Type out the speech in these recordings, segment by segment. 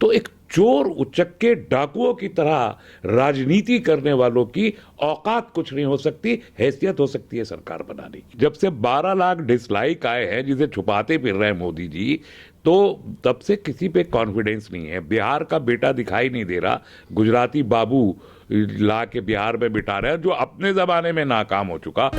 तो एक चोर उचक्के डाकुओं की तरह राजनीति करने वालों की औकात कुछ नहीं हो सकती, हैसियत हो सकती है सरकार बनाने की। जब से 12 लाख डिसलाइक आए हैं जिसे छुपाते फिर रहे हैं मोदी जी, तो तब से किसी पे कॉन्फिडेंस नहीं है। बिहार का बेटा दिखाई नहीं दे रहा, गुजराती बाबू ला के बिहार में बिठा रहे हैं जो अपने जमाने में नाकाम हो चुका।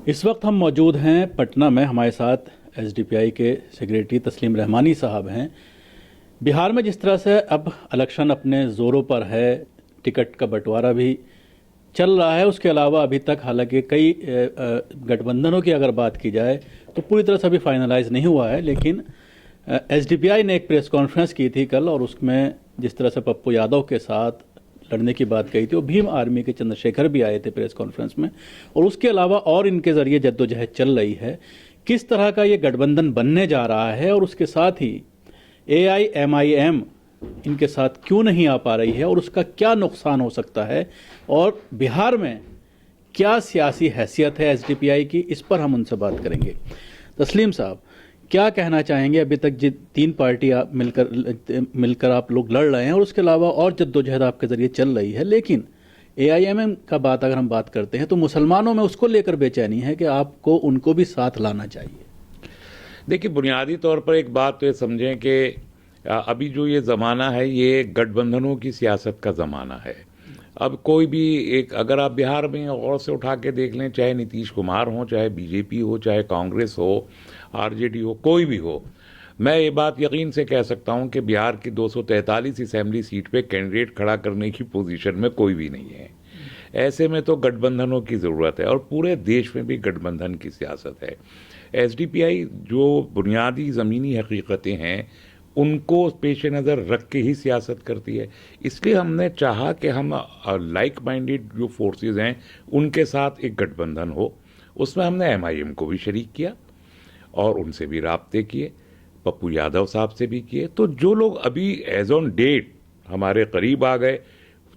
इस वक्त हम मौजूद हैं पटना में। हमारे साथ एसडीपीआई के सेक्रेटरी तस्लीम रहमानी साहब हैं। बिहार में जिस तरह से अब इलेक्शन अपने ज़ोरों पर है, टिकट का बंटवारा भी चल रहा है, उसके अलावा अभी तक हालांकि कई गठबंधनों की अगर बात की जाए तो पूरी तरह से अभी फाइनलाइज नहीं हुआ है, लेकिन एसडीपीआई ने एक प्रेस कॉन्फ्रेंस की थी कल, और उसमें जिस तरह से पप्पू यादव के साथ लड़ने की बात कही थी, और भीम आर्मी के चंद्रशेखर भी आए थे प्रेस कॉन्फ्रेंस में, और उसके अलावा और इनके जरिए जद्दोजहद चल रही है। किस तरह का ये गठबंधन बनने जा रहा है, और उसके साथ ही AIMIM इनके साथ क्यों नहीं आ पा रही है, और उसका क्या नुकसान हो सकता है, और बिहार में क्या सियासी हैसियत है एसडीपीआई की, इस पर हम उनसे बात करेंगे। तस्लीम साहब, क्या कहना चाहेंगे? अभी तक जिन 3 पार्टी मिलकर आप लोग लड़ रहे हैं, और उसके अलावा और जद्दोजहद आपके जरिए चल रही है, लेकिन AIMM का बात अगर हम बात करते हैं तो मुसलमानों में उसको लेकर बेचैनी है कि आपको उनको भी साथ लाना चाहिए। देखिए, बुनियादी तौर पर एक बात तो ये समझें कि अभी जो ये ज़माना है ये गठबंधनों की सियासत का ज़माना है। अब कोई भी एक, अगर आप बिहार में और से उठा के देख लें, चाहे नीतीश कुमार हो, चाहे बीजेपी हो, चाहे कांग्रेस हो, आरजेडी हो, कोई भी हो, मैं ये बात यकीन से कह सकता हूं कि बिहार की 243 असेंबली सीट पे कैंडिडेट खड़ा करने की पोजीशन में कोई भी नहीं है। ऐसे में तो गठबंधनों की ज़रूरत है, और पूरे देश में भी गठबंधन की सियासत है। एसडीपीआई जो बुनियादी ज़मीनी हकीकतें हैं उनको पेश नज़र रख के ही सियासत करती है। इसलिए हमने चाहा कि हम लाइक माइंडेड जो फोर्सेस हैं उनके साथ एक गठबंधन हो। उसमें हमने MIM को भी शरीक किया और उनसे भी राब्ते किए, पप्पू यादव साहब से भी किए। तो जो लोग अभी एज ऑन डेट हमारे करीब आ गए,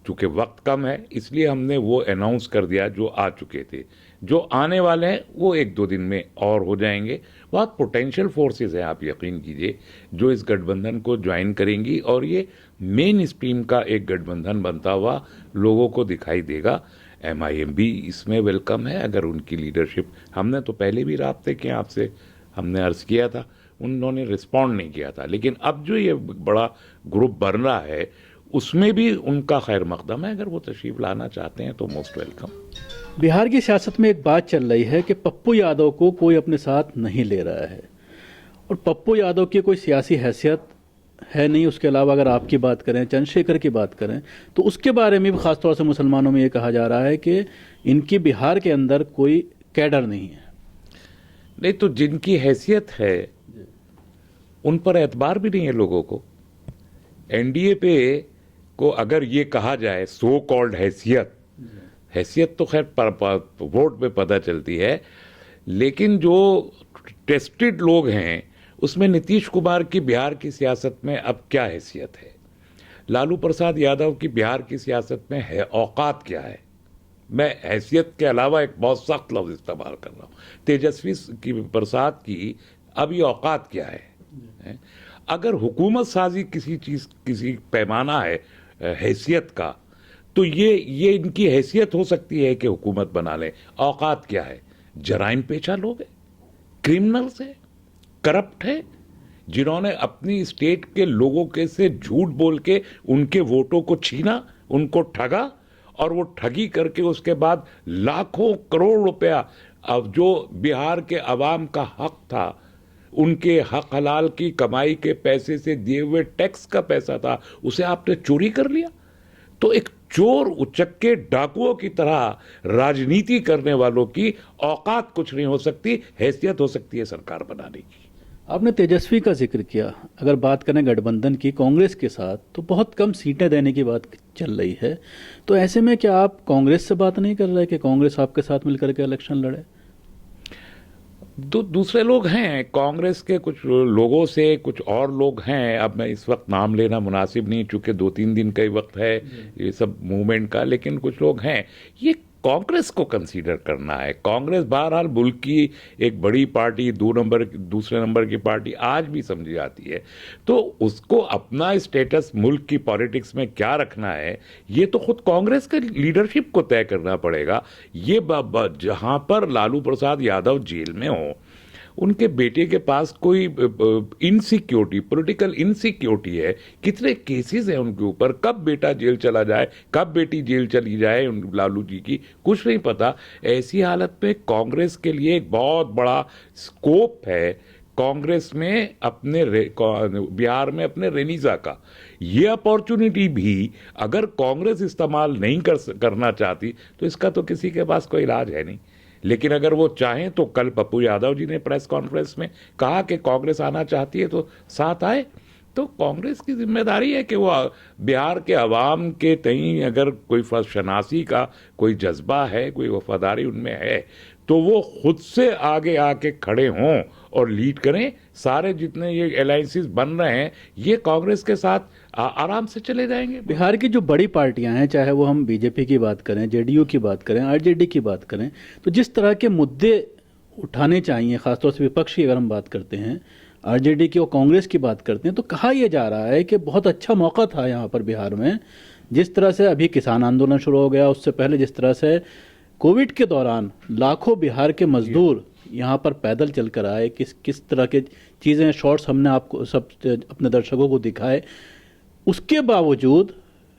चूँकि वक्त कम है इसलिए हमने वो अनाउंस कर दिया, जो आ चुके थे। जो आने वाले हैं वो 1-2 दिन में और हो जाएंगे। बहुत पोटेंशियल फोर्सेस हैं, आप यकीन कीजिए, जो इस गठबंधन को ज्वाइन करेंगी, और ये मेन स्ट्रीम का एक गठबंधन बनता हुआ लोगों को दिखाई देगा। MIM भी इसमें वेलकम है, अगर उनकी लीडरशिप, हमने तो पहले भी राब्ते किए आपसे, हमने अर्ज़ किया था, उन्होंने रिस्पॉन्ड नहीं किया था, लेकिन अब जो ये बड़ा ग्रुप बन रहा है उसमें भी उनका खैर मकदम है। अगर वो तशरीफ लाना चाहते हैं तो मोस्ट वेलकम। बिहार की सियासत में एक बात चल रही है कि पप्पू यादव को कोई अपने साथ नहीं ले रहा है, और पप्पू यादव की कोई सियासी हैसियत है नहीं। उसके अलावा अगर आपकी बात करें, चंद्रशेखर की बात करें, तो उसके बारे में भी खासतौर से मुसलमानों में ये कहा जा रहा है कि इनकी बिहार के अंदर कोई कैडर नहीं है। नहीं तो जिनकी हैसियत है उन पर एतबार भी नहीं है लोगों को। NDA पे को अगर ये कहा जाए सो कॉल्ड हैसियत, हैसियत तो खैर वोट पे पता चलती है, लेकिन जो टेस्टेड लोग हैं उसमें नीतीश कुमार की बिहार की सियासत में अब क्या हैसियत है, लालू प्रसाद यादव की बिहार की सियासत में है औकात क्या है। मैं हैसियत के अलावा एक बहुत सख्त लफ्ज़ इस्तेमाल कर रहा हूँ, तेजस्वी की प्रसाद की अभी औकात क्या है। अगर हुकूमत साजी किसी चीज़, किसी पैमाना है हैसियत का, तो ये इनकी हैसियत हो सकती है कि हुकूमत बना लें। औकात क्या है? जराइम पेशा लोग हैं, क्रिमिनल्स हैं, करप्ट है, जिन्होंने अपनी स्टेट के लोगों के से झूठ बोल के उनके वोटों को छीना, उनको ठगा, और वो ठगी करके उसके बाद लाखों करोड़ रुपया, अब जो बिहार के अवाम का हक था, उनके हक हलाल की कमाई के पैसे से दिए हुए टैक्स का पैसा था, उसे आपने चोरी कर लिया। तो एक चोर उचक्के डाकुओं की तरह राजनीति करने वालों की औकात कुछ नहीं हो सकती, हैसियत हो सकती है सरकार बनाने की। आपने तेजस्वी का जिक्र किया। अगर बात करें गठबंधन की कांग्रेस के साथ, तो बहुत कम सीटें देने की बात चल रही है। तो ऐसे में क्या आप कांग्रेस से बात नहीं कर रहे कि कांग्रेस आपके साथ मिलकर के इलेक्शन लड़े? दूसरे लोग हैं कांग्रेस के, कुछ लोगों से कुछ और लोग हैं, अब मैं इस वक्त नाम लेना मुनासिब नहीं, चूंकि 2-3 दिन का ही वक्त है ये सब मूवमेंट का, लेकिन कुछ लोग हैं। ये कांग्रेस को कंसीडर करना है। कांग्रेस बहरहाल मुल्क की एक बड़ी पार्टी, दूसरे नंबर की पार्टी आज भी समझी जाती है, तो उसको अपना स्टेटस मुल्क की पॉलिटिक्स में क्या रखना है ये तो खुद कांग्रेस के लीडरशिप को तय करना पड़ेगा। ये जहां पर लालू प्रसाद यादव जेल में हो, उनके बेटे के पास कोई इनसिक्योरिटी, पॉलिटिकल इनसिक्योरिटी है, कितने केसेस हैं उनके ऊपर, कब बेटा जेल चला जाए, कब बेटी जेल चली जाए लालू जी की कुछ नहीं पता। ऐसी हालत में कांग्रेस के लिए एक बहुत बड़ा स्कोप है कांग्रेस में अपने बिहार में अपने रेनीसा का। ये अपॉर्चुनिटी भी अगर कांग्रेस इस्तेमाल नहीं करना चाहती तो इसका तो किसी के पास कोई इलाज है नहीं। लेकिन अगर वो चाहें तो कल पप्पू यादव जी ने प्रेस कॉन्फ्रेंस में कहा कि कांग्रेस आना चाहती है तो साथ आए। तो कांग्रेस की जिम्मेदारी है कि वो बिहार के अवाम के तई अगर कोई शनासी का कोई जज्बा है, कोई वफादारी उनमें है, तो वो खुद से आगे आके खड़े हों और लीड करें। सारे जितने ये अलायंसेस बन रहे हैं ये कांग्रेस के साथ आराम से चले जाएंगे। बिहार की जो बड़ी पार्टियां हैं, चाहे वो हम बीजेपी की बात करें, जेडीयू की बात करें, आरजेडी की बात करें, तो जिस तरह के मुद्दे उठाने चाहिए, खासतौर से विपक्ष की अगर हम बात करते हैं, आरजेडी की और कांग्रेस की बात करते हैं, तो कहा यह जा रहा है कि बहुत अच्छा मौका था यहाँ पर बिहार में। जिस तरह से अभी किसान आंदोलन शुरू हो गया, उससे पहले जिस तरह से कोविड के दौरान लाखों बिहार के मजदूर यहाँ पर पैदल चलकर आए, किस तरह के चीज़ें, शॉर्ट्स हमने आपको सब अपने दर्शकों को दिखाए, उसके बावजूद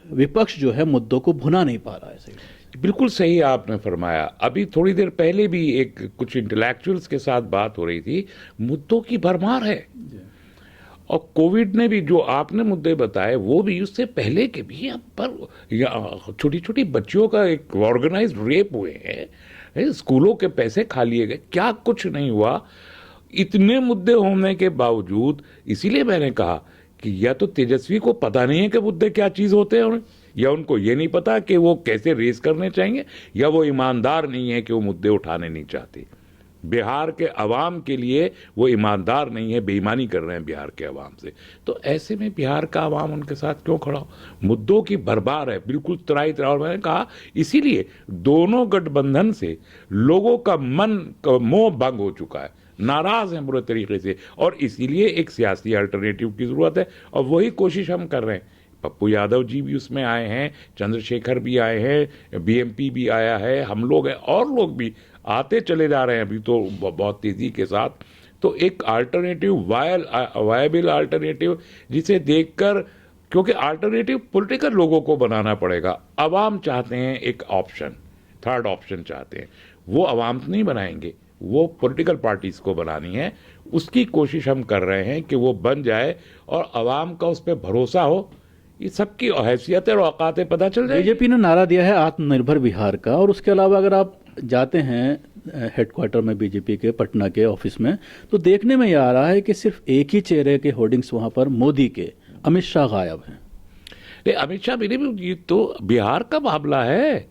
विपक्ष जो है मुद्दों को भुना नहीं पा रहा है। सही, बिल्कुल सही आपने फरमाया। अभी थोड़ी देर पहले भी कुछ इंटेलेक्चुअल्स के साथ बात हो रही थी, मुद्दों की भरमार है। और कोविड ने भी जो आपने मुद्दे बताए वो भी, उससे पहले के भी, यहाँ पर छोटी छोटी बच्चियों का एक ऑर्गेनाइज्ड रेप हुए हैं, स्कूलों के पैसे खा लिए गए, क्या कुछ नहीं हुआ। इतने मुद्दे होने के बावजूद, इसीलिए मैंने कहा कि या तो तेजस्वी को पता नहीं है कि मुद्दे क्या चीज़ होते हैं, या उनको ये नहीं पता कि वो कैसे रेस करने चाहिए, या वो ईमानदार नहीं है कि वो मुद्दे उठाने नहीं चाहते। बिहार के अवाम के लिए वो ईमानदार नहीं है, बेईमानी कर रहे हैं बिहार के अवाम से। तो ऐसे में बिहार का अवाम उनके साथ क्यों खड़ा हो? मुद्दों की भरमार है, बिल्कुल तराई तराई। मैंने कहा इसीलिए दोनों गठबंधन से लोगों का मोह भंग हो चुका है, नाराज हैं बुरे तरीके से, और इसीलिए एक सियासी अल्टरनेटिव की जरूरत है। और वही कोशिश हम कर रहे हैं। पप्पू यादव जी भी उसमें आए हैं, चंद्रशेखर भी आए हैं, बीएमपी भी आया है, हम लोग हैं, और लोग भी आते चले जा रहे हैं अभी तो बहुत तेजी के साथ। तो एक अल्टरनेटिव, वायबल अल्टरनेटिव जिसे देखकर, क्योंकि अल्टरनेटिव पॉलिटिकल लोगों को बनाना पड़ेगा। अवाम चाहते हैं एक ऑप्शन, थर्ड ऑप्शन चाहते हैं, वो अवाम नहीं बनाएंगे, वो पॉलिटिकल पार्टीज को बनानी है। उसकी कोशिश हम कर रहे हैं कि वो बन जाए और अवाम का उस पर भरोसा हो, ये सबकी हैसियतें और औकातें पता चल जाए। बीजेपी ने नारा दिया है आत्मनिर्भर बिहार का, और उसके अलावा अगर आप जाते हैं हेडक्वार्टर में बीजेपी के पटना के ऑफिस में, तो देखने में ये आ रहा है कि सिर्फ एक ही चेहरे के होर्डिंग्स वहां पर मोदी के, अमित शाह गायब हैं। नहीं, अमित शाह भी नहीं, ये तो बिहार का मामला है।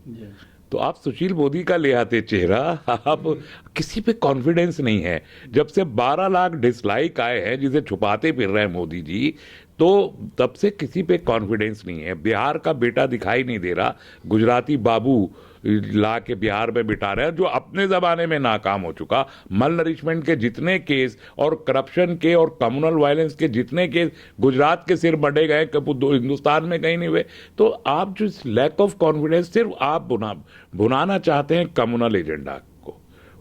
तो आप सुशील मोदी का ले आते चेहरा, आप किसी पे कॉन्फिडेंस नहीं है। जब से 12 लाख डिसलाइक आए हैं जिसे छुपाते फिर रहे हैं मोदी जी, तो तब से किसी पे कॉन्फिडेंस नहीं है। बिहार का बेटा दिखाई नहीं दे रहा, गुजराती बाबू ला के बिहार में बिठा रहे हैं जो अपने ज़माने में नाकाम हो चुका। मल नरिशमेंट के जितने केस और करप्शन के और कम्युनल वायलेंस के जितने केस गुजरात के सिर बढ़े गए, हिंदुस्तान में कहीं नहीं हुए। तो आप जो लैक ऑफ कॉन्फिडेंस, सिर्फ आप भुनाना चाहते हैं कम्युनल एजेंडा को,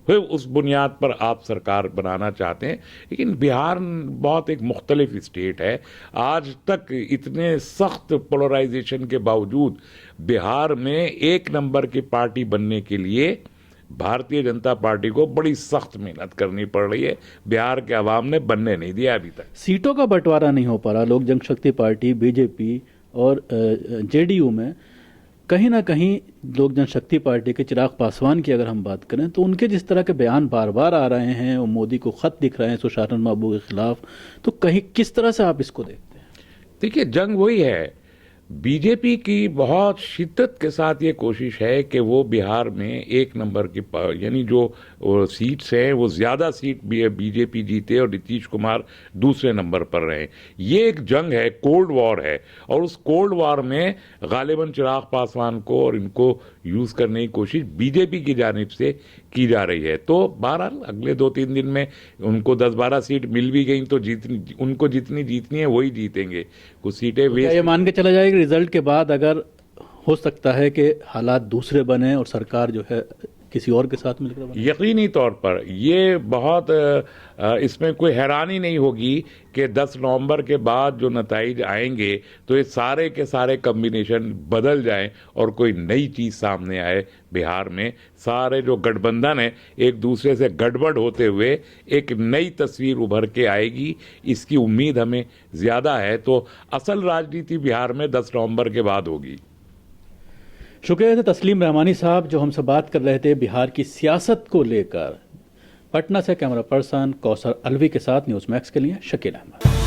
फिर उस बुनियाद पर आप सरकार बनाना चाहते हैं। लेकिन बिहार बहुत एक मुख्तलिफ स्टेट है। आज तक इतने सख्त पोलराइजेशन के बावजूद बिहार में एक नंबर की पार्टी बनने के लिए भारतीय जनता पार्टी को बड़ी सख्त मेहनत करनी पड़ रही है। बिहार के अवाम ने बनने नहीं दिया अभी तक। सीटों का बंटवारा नहीं हो पा रहा। लोक जनशक्ति पार्टी, बीजेपी और जेडीयू में कहीं ना कहीं लोक जनशक्ति पार्टी के चिराग पासवान की अगर हम बात करें, तो उनके जिस तरह के बयान बार बार आ रहे हैं, वो मोदी को खत दिख रहे हैं सुशासन बाबू के खिलाफ, तो कहीं किस तरह से आप इसको देखते हैं? देखिए, जंग वही है, बीजेपी की बहुत शिद्दत के साथ ये कोशिश है कि वो बिहार में एक नंबर की यानी जो सीट्स हैं वो ज़्यादा सीट बीजेपी जीते और नीतीश कुमार दूसरे नंबर पर रहे। ये एक जंग है, कोल्ड वॉर है, और उस कोल्ड वॉर में गालिबन चिराग पासवान को और इनको यूज़ करने की कोशिश बीजेपी की जानिब से की जा रही है। तो बहरहाल अगले 2-3 दिन में उनको 10-12 सीट मिल भी गई तो उनको जितनी जीतनी है वही जीतेंगे। कुछ सीटें क्या ये मान के चला जाए कि रिजल्ट के बाद अगर हो सकता है कि हालात दूसरे बने और सरकार जो है किसी और के साथ मिलकर बने? यकीनी तौर पर ये बहुत इसमें कोई हैरानी नहीं होगी कि 10 नवंबर के बाद जो नताइज आएंगे तो ये सारे के सारे कम्बिनेशन बदल जाएं और कोई नई चीज़ सामने आए। बिहार में सारे जो गठबंधन है एक दूसरे से गड़बड़ होते हुए एक नई तस्वीर उभर के आएगी, इसकी उम्मीद हमें ज़्यादा है। तो असल राजनीति बिहार में 10 नवंबर के बाद होगी। शुक्रिया थे तस्लीम रहमानी साहब जो हमसे बात कर रहे थे बिहार की सियासत को लेकर। पटना से कैमरा पर्सन कौसर अलवी के साथ न्यूज़ मैक्स के लिए शकील अहमद।